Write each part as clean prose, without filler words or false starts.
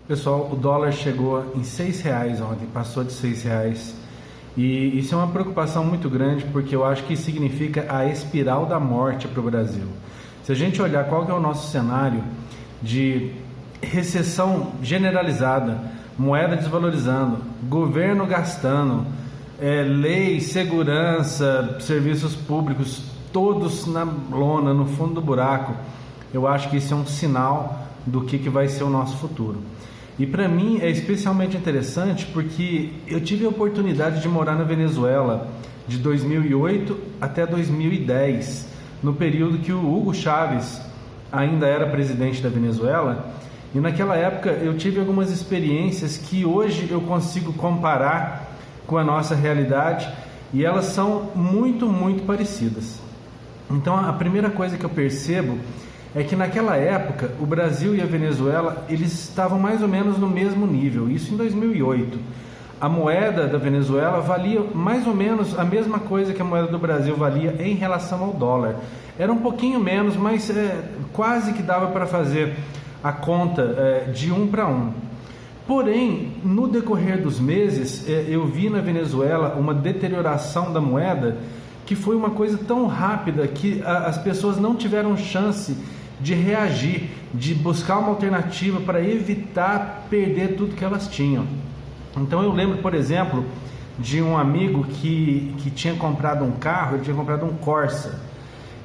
Pessoal, o dólar chegou em R$ 6 ontem, passou de R$ 6. E isso é uma preocupação muito grande, porque eu acho que isso significa a espiral da morte para o Brasil. Se a gente olhar qual que é o nosso cenário de recessão generalizada, moeda desvalorizando, governo gastando, lei, segurança, serviços públicos, todos na lona, no fundo do buraco, eu acho que isso é um sinal do que vai ser o nosso futuro. E para mim é especialmente interessante porque eu tive a oportunidade de morar na Venezuela de 2008 até 2010, no período que o Hugo Chávez ainda era presidente da Venezuela, e naquela época eu tive algumas experiências que hoje eu consigo comparar com a nossa realidade e elas são muito, muito parecidas. Então a primeira coisa que eu percebo é que naquela época o Brasil e a Venezuela eles estavam mais ou menos no mesmo nível, isso em 2008. A moeda da Venezuela valia mais ou menos a mesma coisa que a moeda do Brasil valia em relação ao dólar. Era um pouquinho menos, mas quase que dava para fazer a conta de 1 para 1. Porém, no decorrer dos meses, eu vi na Venezuela uma deterioração da moeda que foi uma coisa tão rápida que as pessoas não tiveram chance de reagir, de buscar uma alternativa para evitar perder tudo que elas tinham. Então eu lembro, por exemplo, de um amigo que tinha comprado um carro, ele tinha comprado um Corsa,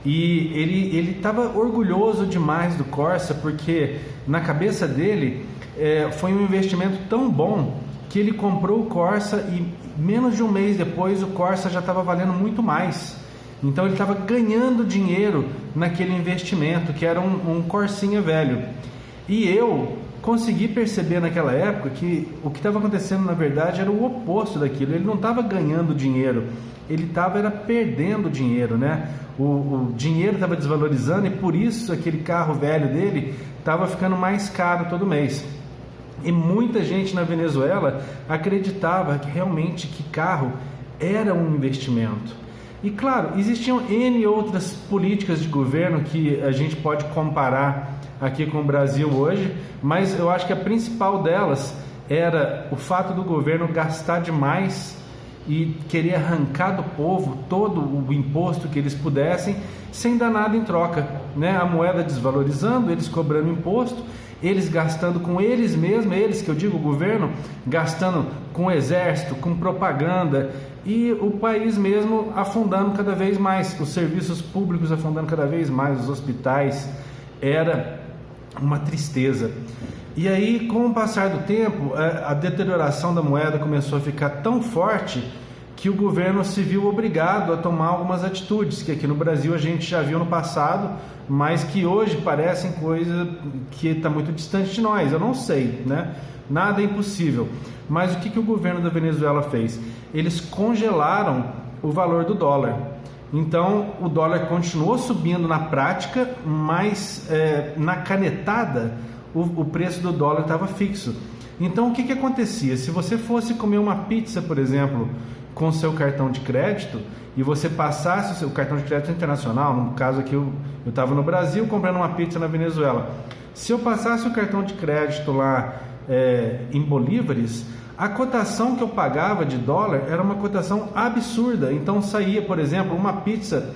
e ele estava orgulhoso demais do Corsa, porque na cabeça dele foi um investimento tão bom que ele comprou o Corsa e menos de um mês depois o Corsa já estava valendo muito mais. Então ele estava ganhando dinheiro naquele investimento, que era um Corsinha velho. E eu consegui perceber naquela época que o que estava acontecendo na verdade era o oposto daquilo. Ele não estava ganhando dinheiro, ele estava perdendo dinheiro, né? O dinheiro estava desvalorizando e por isso aquele carro velho dele estava ficando mais caro todo mês. E muita gente na Venezuela acreditava que realmente que carro era um investimento. E claro, existiam N outras políticas de governo que a gente pode comparar aqui com o Brasil hoje, mas eu acho que a principal delas era o fato do governo gastar demais e querer arrancar do povo todo o imposto que eles pudessem, sem dar nada em troca, né? A moeda desvalorizando, eles cobrando imposto, eles gastando com eles mesmos, eles que eu digo, o governo, gastando com o exército, com propaganda, e o país mesmo afundando cada vez mais, os serviços públicos afundando cada vez mais, os hospitais, era uma tristeza. E aí, com o passar do tempo, a deterioração da moeda começou a ficar tão forte que o governo se viu obrigado a tomar algumas atitudes, que aqui no Brasil a gente já viu no passado, mas que hoje parecem coisa que está muito distante de nós. Eu não sei, né? Nada é impossível. Mas o que o governo da Venezuela fez? Eles congelaram o valor do dólar. Então o dólar continuou subindo na prática, mas na canetada o preço do dólar estava fixo. Então o que acontecia? Se você fosse comer uma pizza, por exemplo, com seu cartão de crédito e você passasse o seu cartão de crédito internacional, no caso aqui eu estava no Brasil comprando uma pizza na Venezuela, se eu passasse o cartão de crédito lá em bolívares, a cotação que eu pagava de dólar era uma cotação absurda. Então saía, por exemplo, uma pizza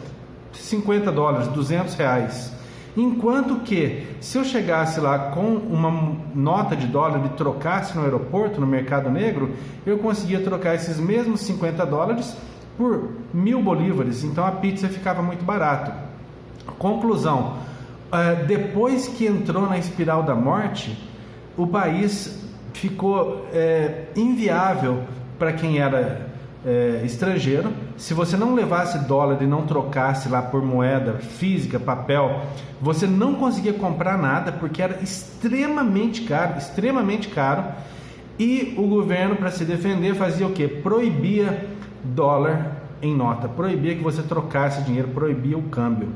$50, R$200. Enquanto que, se eu chegasse lá com uma nota de dólar e trocasse no aeroporto, no mercado negro, eu conseguia trocar esses mesmos $50 por 1.000 bolívares. Então a pizza ficava muito barato. Conclusão, depois que entrou na espiral da morte, o país ficou inviável para quem era estrangeiro. Se você não levasse dólar e não trocasse lá por moeda física, papel, você não conseguia comprar nada porque era extremamente caro. E o governo, para se defender, fazia o quê? Proibia dólar em nota, proibia que você trocasse dinheiro, proibia o câmbio.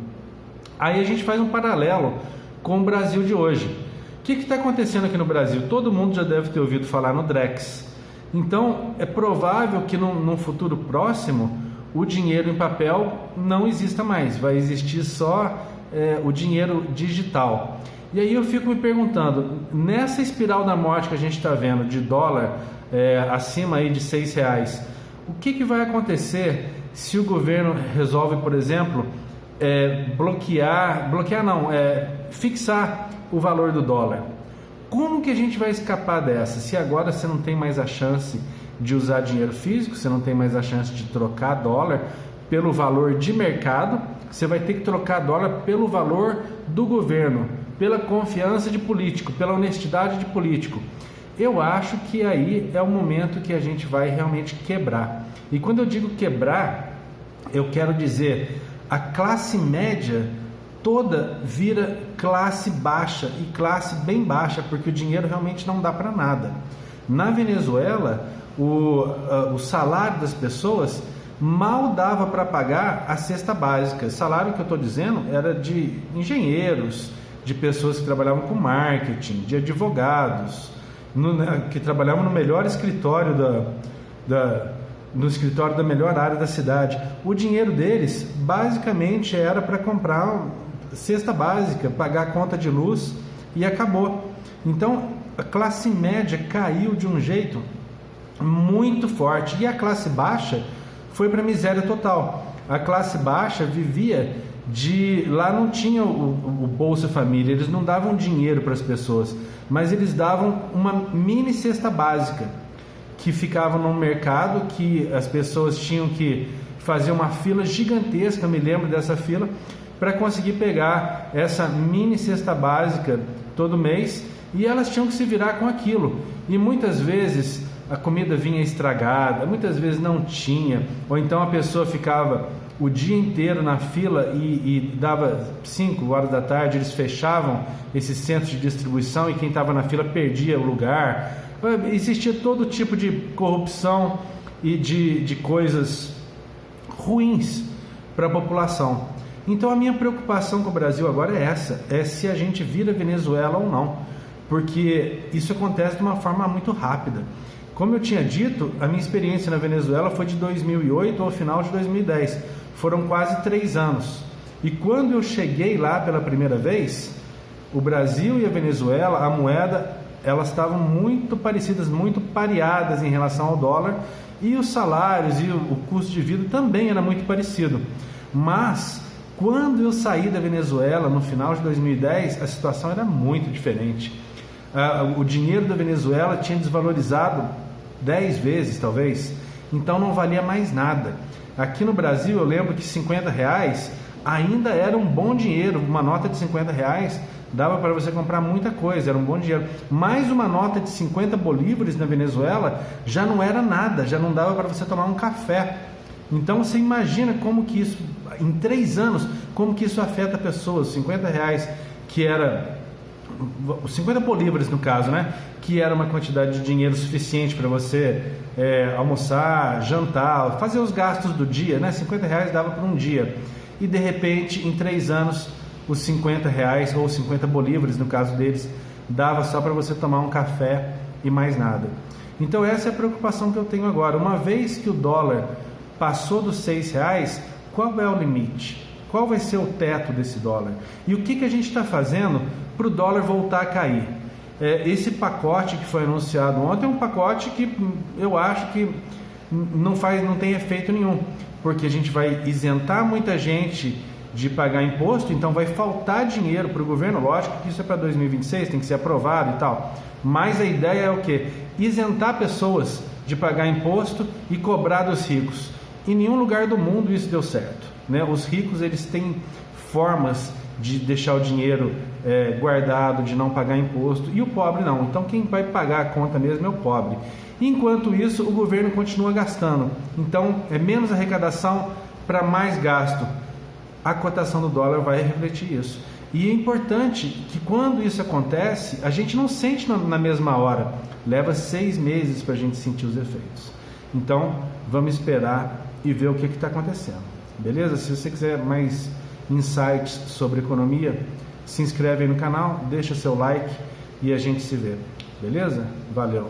Aí a gente faz um paralelo com o Brasil de hoje. O que está acontecendo aqui no Brasil? Todo mundo já deve ter ouvido falar no Drex. Então é provável que num futuro próximo o dinheiro em papel não exista mais, vai existir só o dinheiro digital. E aí eu fico me perguntando, nessa espiral da morte que a gente está vendo de dólar acima aí de R$6, o que vai acontecer se o governo resolve, por exemplo, fixar o valor do dólar? Como que a gente vai escapar dessa? Se agora você não tem mais a chance de usar dinheiro físico, você não tem mais a chance de trocar dólar pelo valor de mercado, você vai ter que trocar dólar pelo valor do governo, pela confiança de político, pela honestidade de político. Eu acho que aí é o momento que a gente vai realmente quebrar. E quando eu digo quebrar, eu quero dizer a classe média toda vira classe baixa e classe bem baixa, porque o dinheiro realmente não dá para nada. Na Venezuela, o salário das pessoas mal dava para pagar a cesta básica. O salário que eu estou dizendo era de engenheiros, de pessoas que trabalhavam com marketing, de advogados, que trabalhavam no melhor escritório no escritório da melhor área da cidade. O dinheiro deles basicamente era para comprar cesta básica, pagar a conta de luz e acabou. Então a classe média caiu de um jeito muito forte e a classe baixa foi para a miséria total. A classe baixa vivia lá não tinha o Bolsa Família, eles não davam dinheiro para as pessoas, mas eles davam uma mini cesta básica que ficava no mercado, que as pessoas tinham que fazer uma fila gigantesca, me lembro dessa fila, para conseguir pegar essa mini cesta básica todo mês, e elas tinham que se virar com aquilo. E muitas vezes a comida vinha estragada, muitas vezes não tinha, ou então a pessoa ficava o dia inteiro na fila e dava 5 horas da tarde, eles fechavam esses centros de distribuição e quem estava na fila perdia o lugar. Existia todo tipo de corrupção e de coisas ruins para a população. Então a minha preocupação com o Brasil agora é essa, é se a gente vira Venezuela ou não, porque isso acontece de uma forma muito rápida. Como eu tinha dito, a minha experiência na Venezuela foi de 2008 ao final de 2010, foram quase 3 anos. E quando eu cheguei lá pela primeira vez, o Brasil e a Venezuela, a moeda, elas estavam muito parecidas, muito pareadas em relação ao dólar, e os salários e o custo de vida também era muito parecido. Mas quando eu saí da Venezuela no final de 2010, a situação era muito diferente. O dinheiro da Venezuela tinha desvalorizado 10 vezes talvez, então não valia mais nada. Aqui no Brasil eu lembro que R$50 ainda era um bom dinheiro, uma nota de R$50 dava para você comprar muita coisa, era um bom dinheiro. Mas uma nota de 50 bolívares na Venezuela já não era nada, já não dava para você tomar um café. Então você imagina como que isso, em 3 anos, como que isso afeta pessoas. R$50 que era, 50 bolívares no caso, né? Que era uma quantidade de dinheiro suficiente para você almoçar, jantar, fazer os gastos do dia, né? R$50 dava para um dia. E de repente, em 3 anos, os R$50 ou 50 bolívares, no caso deles, dava só para você tomar um café e mais nada. Então essa é a preocupação que eu tenho agora. Uma vez que o dólar passou dos R$6, qual é o limite? Qual vai ser o teto desse dólar? E o que a gente está fazendo para o dólar voltar a cair? Esse pacote que foi anunciado ontem é um pacote que eu acho que não tem efeito nenhum, porque a gente vai isentar muita gente de pagar imposto, então vai faltar dinheiro para o governo. Lógico que isso é para 2026, tem que ser aprovado e tal, mas a ideia é o quê? Isentar pessoas de pagar imposto e cobrar dos ricos. Em nenhum lugar do mundo isso deu certo, né? Os ricos, eles têm formas de deixar o dinheiro guardado, de não pagar imposto, e o pobre não. Então quem vai pagar a conta mesmo é o pobre. Enquanto isso, o governo continua gastando. Então é menos arrecadação para mais gasto. A cotação do dólar vai refletir isso. E é importante que quando isso acontece, a gente não sente na mesma hora. Leva 6 meses para a gente sentir os efeitos. Então vamos esperar e ver o que está acontecendo. Beleza? Se você quiser mais insights sobre economia, se inscreve aí no canal, deixa seu like e a gente se vê. Beleza? Valeu!